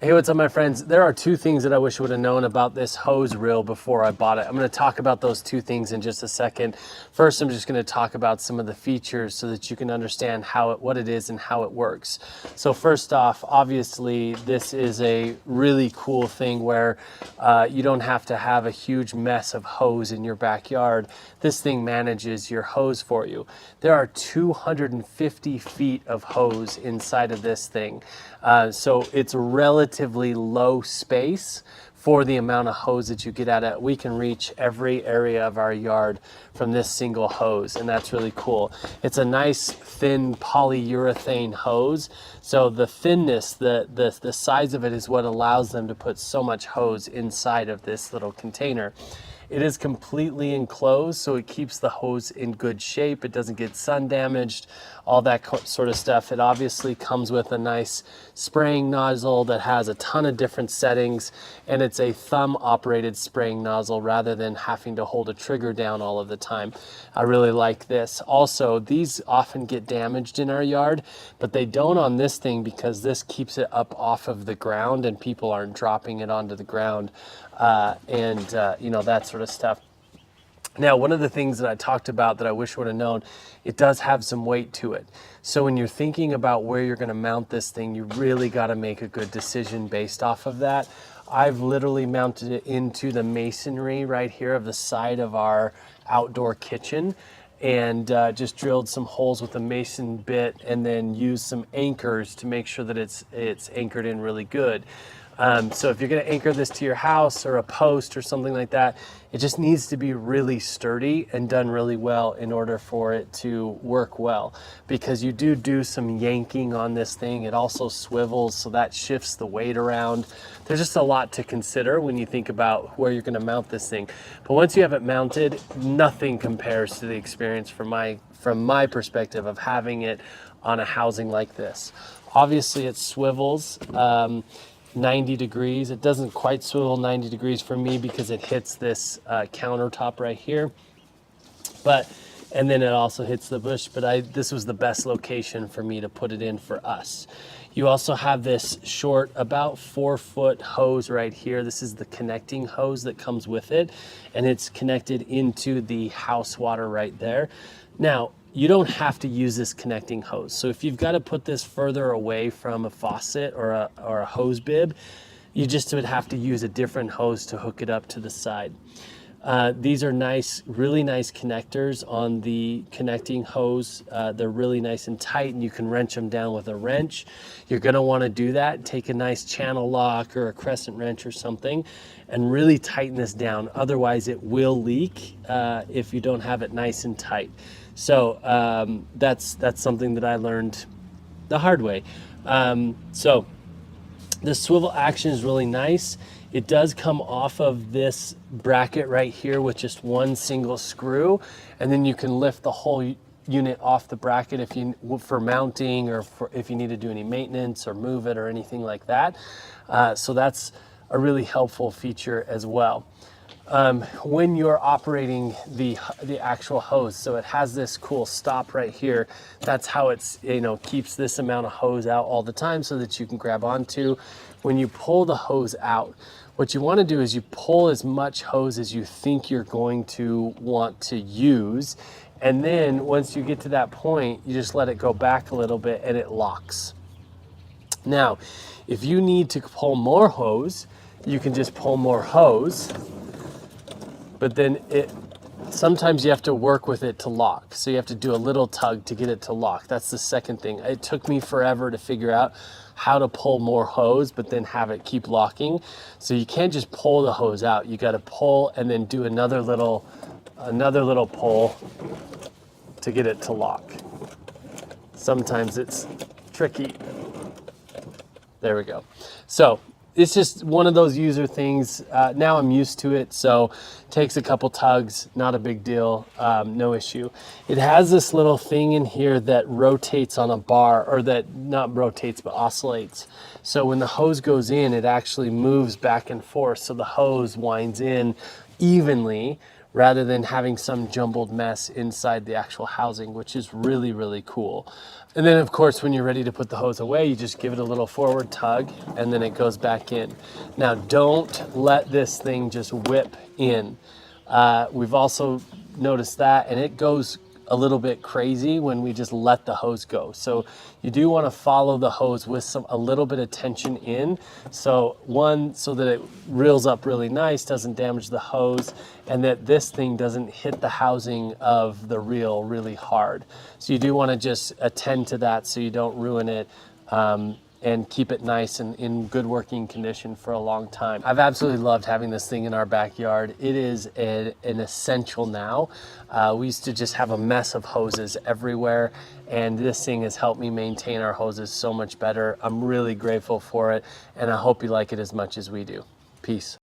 Hey, what's up, my friends? There are two things that I wish I would have known about this hose reel before I bought it. I'm going to talk about those two things in just a second. First, I'm just going to talk about some of the features so that you can understand what it is and how it works. So first off, obviously, this is a really cool thing where you don't have to have a huge mess of hose in your backyard. This thing manages your hose for you. There are 250 feet of hose inside of this thing. So it's relatively low space for the amount of hose that you get at it. We can reach every area of our yard from this single hose, and that's really cool. It's a nice thin polyurethane hose. So the thinness, the size of it is what allows them to put so much hose inside of this little container. It is completely enclosed, so it keeps the hose in good shape. It doesn't get sun damaged, all that sort of stuff. It obviously comes with a nice spraying nozzle that has a ton of different settings, and it's a thumb operated spraying nozzle rather than having to hold a trigger down all of the time. I really like this. Also, these often get damaged in our yard, but they don't on this thing because this keeps it up off of the ground and people aren't dropping it onto the ground. You know, that sort of stuff. Now, one of the things that I talked about that I wish I would have known, it does have some weight to it. So when you're thinking about where you're going to mount this thing, you really got to make a good decision based off of that. I've literally mounted it into the masonry right here of the side of our outdoor kitchen, and just drilled some holes with a mason bit and then used some anchors to make sure that it's anchored in really good. So if you're going to anchor this to your house or a post or something like that, it just needs to be really sturdy and done really well in order for it to work well, because you do some yanking on this thing. It also swivels, so that shifts the weight around. There's just a lot to consider when you think about where you're going to mount this thing. But once you have it mounted, nothing compares to the experience from my perspective of having it on a housing like this. Obviously it swivels 90 degrees. It doesn't quite swivel 90 degrees for me because it hits this countertop right here, and then it also hits the bush, but this was the best location for me to put it in for us. You also have this short, about 4-foot hose right here. This is the connecting hose that comes with it, and it's connected into the house water right there. Now, you don't have to use this connecting hose. So if you've got to put this further away from a faucet or a hose bib, you just would have to use a different hose to hook it up to the side. These are nice, really nice connectors on the connecting hose. They're really nice and tight, and you can wrench them down with a wrench. You're going to want to do that. Take a nice channel lock or a crescent wrench or something and really tighten this down. Otherwise, it will leak if you don't have it nice and tight. So that's something that I learned the hard way. So the swivel action is really nice. It does come off of this bracket right here with just one single screw, and then you can lift the whole unit off the bracket for mounting, or if you need to do any maintenance or move it or anything like that. So that's a really helpful feature as well. When you're operating the actual hose, so it has this cool stop right here. That's how it's, keeps this amount of hose out all the time so that you can grab onto. When you pull the hose out, what you want to do is you pull as much hose as you think you're going to want to use, and then once you get to that point, you just let it go back a little bit and it locks. Now, if you need to pull more hose, you can just pull more hose, but then sometimes you have to work with it to lock. So you have to do a little tug to get it to lock. That's the second thing. It took me forever to figure out how to pull more hose, but then have it keep locking. So you can't just pull the hose out. You got to pull and then do another little pull to get it to lock. Sometimes it's tricky. There we go. So it's just one of those user things. Now I'm used to it, so takes a couple tugs, not a big deal, no issue. It has this little thing in here that rotates on a bar, or that not rotates but oscillates. So when the hose goes in, it actually moves back and forth, so the hose winds in evenly rather than having some jumbled mess inside the actual housing, which is really, really cool. And then of course, when you're ready to put the hose away, you just give it a little forward tug and then it goes back in. Now, don't let this thing just whip in. We've also noticed that, and it goes a little bit crazy when we just let the hose go. So you do want to follow the hose with a little bit of tension in. So one, so that it reels up really nice, doesn't damage the hose, and that this thing doesn't hit the housing of the reel really hard. So you do want to just attend to that so you don't ruin it. And keep it nice and in good working condition for a long time. I've absolutely loved having this thing in our backyard. It is an essential now. We used to just have a mess of hoses everywhere, and this thing has helped me maintain our hoses so much better. I'm really grateful for it, and I hope you like it as much as we do. Peace.